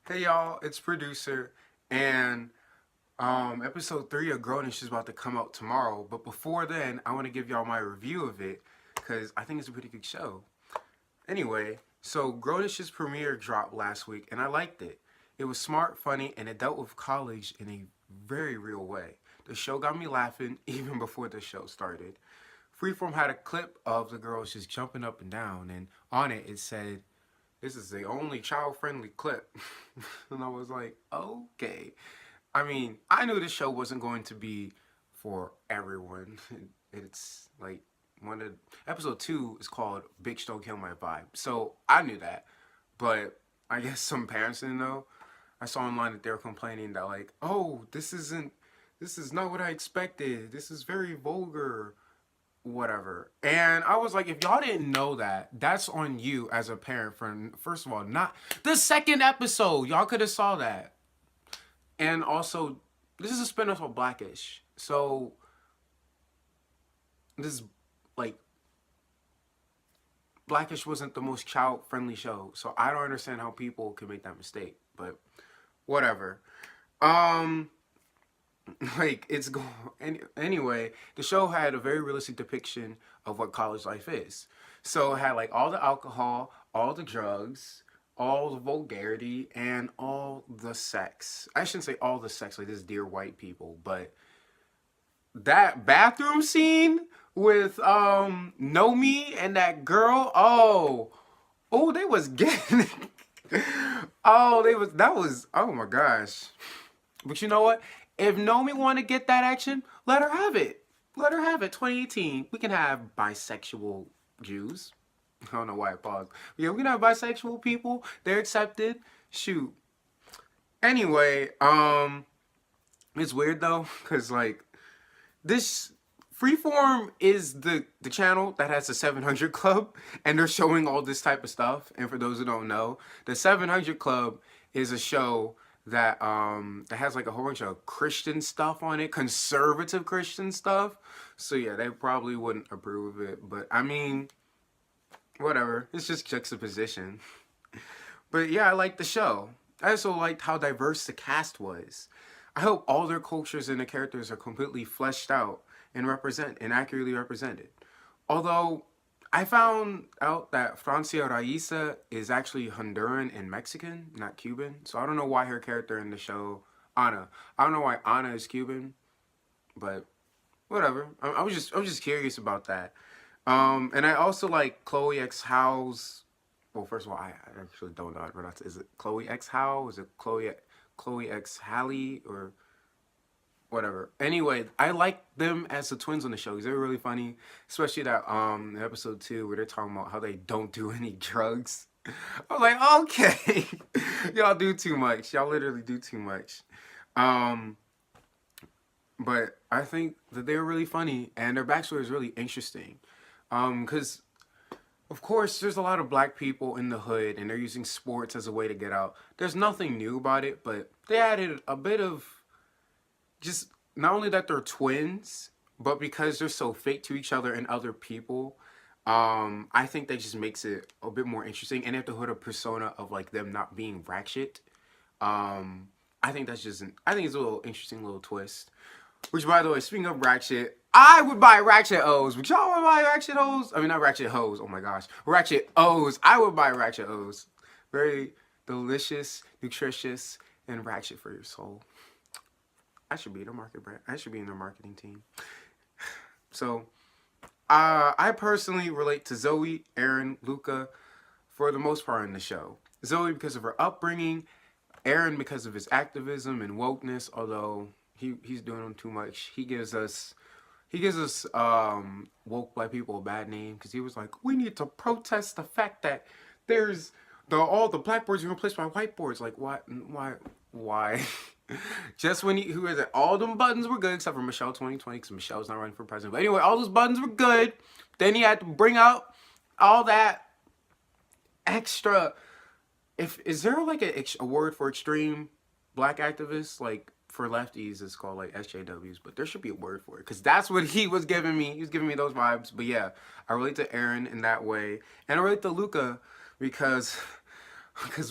Hey y'all, it's producer and episode 3 of Grownish is about to come out tomorrow. But before then, I want to give y'all my review of it because I think it's a pretty good show. Anyway, so Grownish's premiere dropped last week and I liked it. It was smart, funny, and it dealt with college in a very real way. The show got me laughing even before the show started. Freeform had a clip of the girls just jumping up and down, and on it said, "This is the only child-friendly clip." And I was like, okay. I mean, I knew this show wasn't going to be for everyone. It's like one of episode 2 is called "Bitch Don't Kill My Vibe," so I knew that. But I guess some parents didn't know. I saw online that they were complaining that like, oh, this is not what I expected. This is very vulgar, whatever. And I was like, if y'all didn't know that, that's on you as a parent. For first of all, not the second episode. Y'all could have saw that. And also, this is a spinoff of Blackish, so this is like Blackish wasn't the most child friendly show. So I don't understand how people can make that mistake. But whatever. Um, like it's go anyway, the show had a very realistic depiction of what college life is. So it had like all the alcohol, all the drugs, all the vulgarity, and all the sex. I shouldn't say all the sex like this dear white people, but that bathroom scene with Nomi and that girl, oh they was getting oh they was that was oh my gosh. But you know what? If Nomi want to get that action, let her have it. Let her have it. 2018, we can have bisexual Jews. I don't know why I paused. Yeah, we can have bisexual people. They're accepted. Shoot. Anyway, it's weird though, cause like this Freeform is the channel that has the 700 Club, and they're showing all this type of stuff. And for those who don't know, the 700 Club is a show that has like a whole bunch of Christian stuff on it, conservative Christian stuff. So yeah, they probably wouldn't approve of it. But I mean, whatever. It's just juxtaposition. But yeah, I liked the show. I also liked how diverse the cast was. I hope all their cultures and the characters are completely fleshed out and accurately represented. Although I found out that Francia Raisa is actually Honduran and Mexican, not Cuban. So I don't know why her character in the show, Anna. I don't know why Anna is Cuban, but whatever. I was just curious about that. And I also like Chloe X Howe's. Well, first of all, I actually don't know how to pronounce it. Is it Chloe X Howe? Is it Chloe X Halle or whatever? Anyway, I like them as the twins on the show because they're really funny, especially that episode 2 where they're talking about how they don't do any drugs. I was like, okay, y'all do too much. Y'all literally do too much. Um, but I think that they're really funny and their backstory is really interesting. Because of course, there's a lot of black people in the hood and they're using sports as a way to get out. There's nothing new about it, but they added a bit of just not only that they're twins, but because they're so fake to each other and other people, I think that just makes it a bit more interesting. And they have to hood a persona of like them not being ratchet. I think that's just I think it's a little interesting little twist. Which, by the way, speaking of ratchet, I would buy ratchet O's. Would y'all want to buy ratchet O's? I mean, not ratchet hoes. Oh my gosh, ratchet O's. I would buy ratchet O's. Very delicious, nutritious, and ratchet for your soul. I should be in a market brand. I should be in their marketing team. So, I personally relate to Zoe, Aaron, Luca, for the most part in the show. Zoe because of her upbringing, Aaron because of his activism and wokeness. Although he's doing too much, he gives us woke black people a bad name because he was like, we need to protest the fact that there's all the blackboards are replaced by whiteboards. Like what? Why? Just when who is it? All them buttons were good except for Michelle 2020 because Michelle's not running for president. But anyway, all those buttons were good. Then he had to bring out all that extra. If is there like a word for extreme black activists like for lefties it's called like SJWs, but there should be a word for it because that's what he was giving me. He was giving me those vibes. But yeah, I relate to Aaron in that way, and I relate to Luca because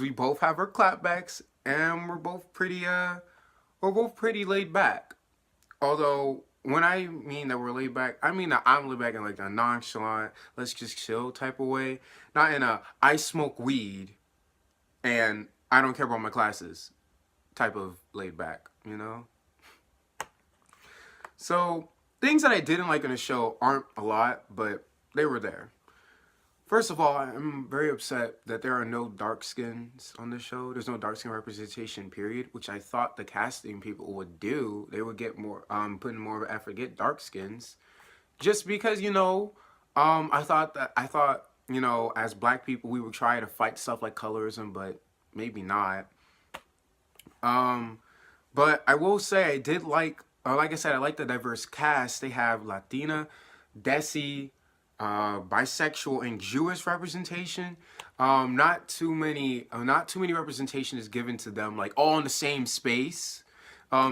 we both have our clapbacks and we're both pretty laid back. Although when I mean that we're laid back, I mean that I'm laid back in like a nonchalant, let's just chill type of way, not in a I smoke weed and I don't care about my classes type of laid back, you know? So, things that I didn't like in the show aren't a lot, but they were there. First of all, I'm very upset that there are no dark skins on this show. There's no dark skin representation, period, which I thought the casting people would do. They would get more, put in more of an effort, get dark skins. Just because, I thought, as black people, we would try to fight stuff like colorism, but maybe not. Um, but I will say I did like I said, I like the diverse cast. They have Latina, Desi, bisexual, and Jewish representation. Not too many representation is given to them, like all in the same space.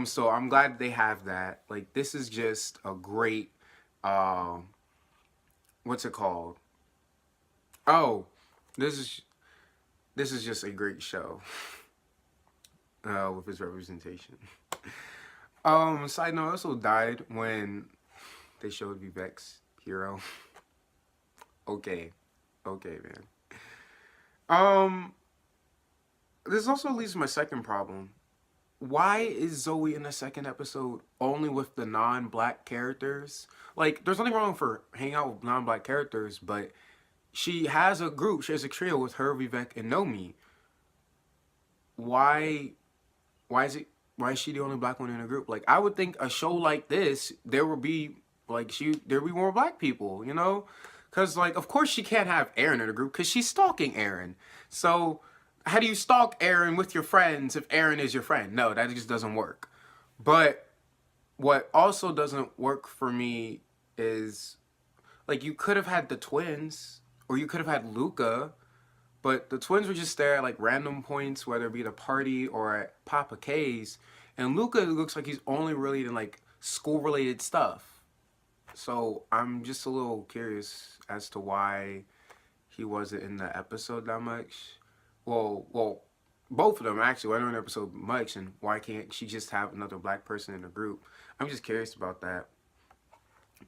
So I'm glad they have that. Like this is just a great, what's it called? Oh, this is this is just a great show with its representation. Side note, I also died when they showed Vivek's hero. Okay, okay, man. Um, this also leads to my second problem. Why is Zoe in the second episode only with the non-black characters? Like, there's nothing wrong for hanging out with non-black characters, but she has a group, she has a trio with her, Vivek, and Nomi. Why why is it why is she the only black one in the group? Like I would think a show like this, there would be there would be more black people, you know? Cause like of course she can't have Aaron in the group because she's stalking Aaron. So how do you stalk Aaron with your friends if Aaron is your friend? No, that just doesn't work. But what also doesn't work for me is like you could have had the twins or you could have had Luca, but the twins were just there at like random points, whether it be at a party or at Papa K's. And Luca looks like he's only really in like school related stuff. So I'm just a little curious as to why he wasn't in the episode that much. Well, both of them actually weren't in the episode much, and why can't she just have another black person in the group? I'm just curious about that.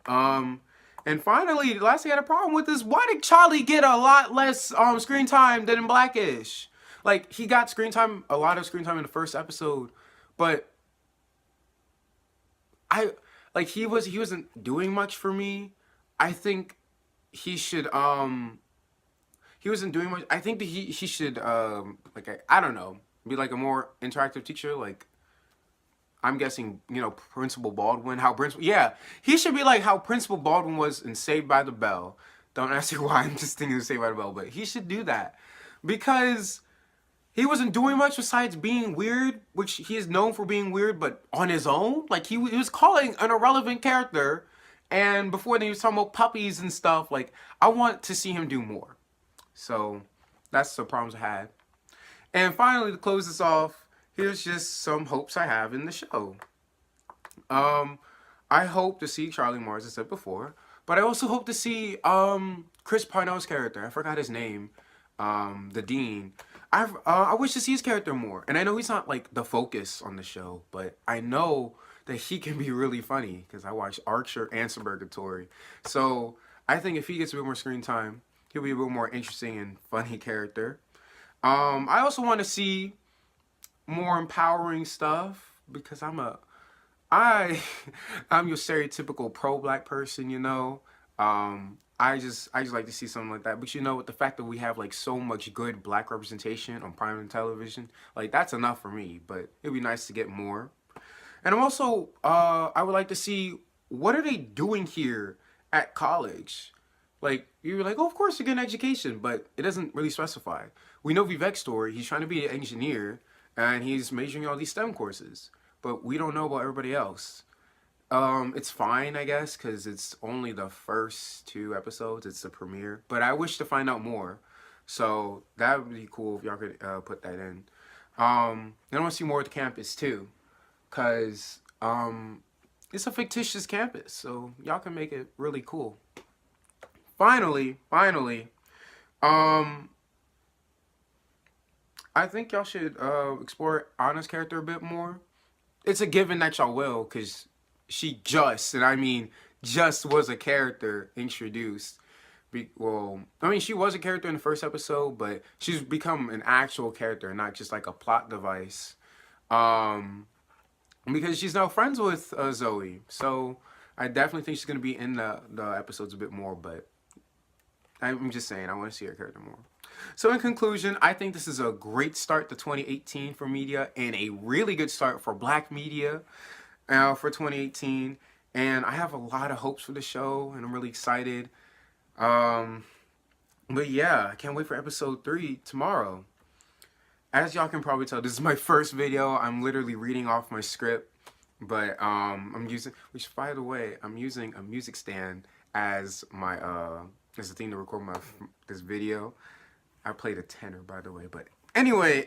Um, and finally, the last thing I had a problem with is why did Charlie get a lot less screen time than in Blackish? Like he got screen time, a lot of screen time in the first episode, but I like he wasn't doing much for me. I think he should he wasn't doing much. I think that he should I don't know, be like a more interactive teacher. Like I'm guessing, Principal Baldwin. Yeah, he should be like how Principal Baldwin was in Saved by the Bell. Don't ask me why I'm just thinking of Saved by the Bell, but he should do that because he wasn't doing much besides being weird, which he is known for being weird, but on his own, like he was calling an irrelevant character, and before then he was talking about puppies and stuff. Like I want to see him do more. So that's the problems I had. And finally, to close this off, here's just some hopes I have in the show. Um, I hope to see Charlie Mars, as I said before, but I also hope to see Chris Parnell's character. I forgot his name. The dean. I wish to see his character more, and I know he's not like the focus on the show, but I know that he can be really funny because I watched Archer and Suburgatory. So I think if he gets a bit more screen time, he'll be a bit more interesting and funny character. I also want to see more empowering stuff because I I'm your stereotypical pro black person, you know. I just like to see something like that. But with the fact that we have like so much good black representation on prime television, like that's enough for me. But it'd be nice to get more. And I'm also I would like to see what are they doing here at college. Like you're like, oh, of course you get an education, but it doesn't really specify. We know Vivek's story. He's trying to be an engineer, and he's majoring in all these STEM courses, but we don't know about everybody else. It's fine, I guess, because it's only the first two episodes. It's the premiere, but I wish to find out more. So that would be cool if y'all could put that in. And I want to see more of the campus too, cause it's a fictitious campus, so y'all can make it really cool. Finally, um, I think y'all should explore Anna's character a bit more. It's a given that y'all will, because she just, and I mean just, was a character introduced. Well, I mean, she was a character in the first episode, but she's become an actual character, not just like a plot device. Um, because she's now friends with Zoe, so I definitely think she's gonna be in the episodes a bit more. But I'm just saying, I want to see her character more. So in conclusion, I think this is a great start to 2018 for media, and a really good start for Black media for 2018. And I have a lot of hopes for the show, and I'm really excited. Um, but yeah, I can't wait for episode 3 tomorrow. As y'all can probably tell, this is my first video. I'm literally reading off my script, but I'm using, which by the way, I'm using a music stand as my as the thing to record this video. I played a tenor, by the way, but anyway,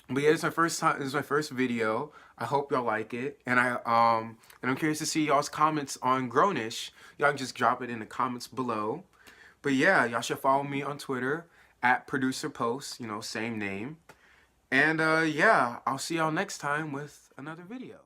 but yeah, it's my first time. This is my first video. I hope y'all like it, and I'm curious to see y'all's comments on Grownish. Y'all can just drop it in the comments below. But yeah, y'all should follow me on Twitter at Producer Post. You know, same name. And yeah, I'll see y'all next time with another video.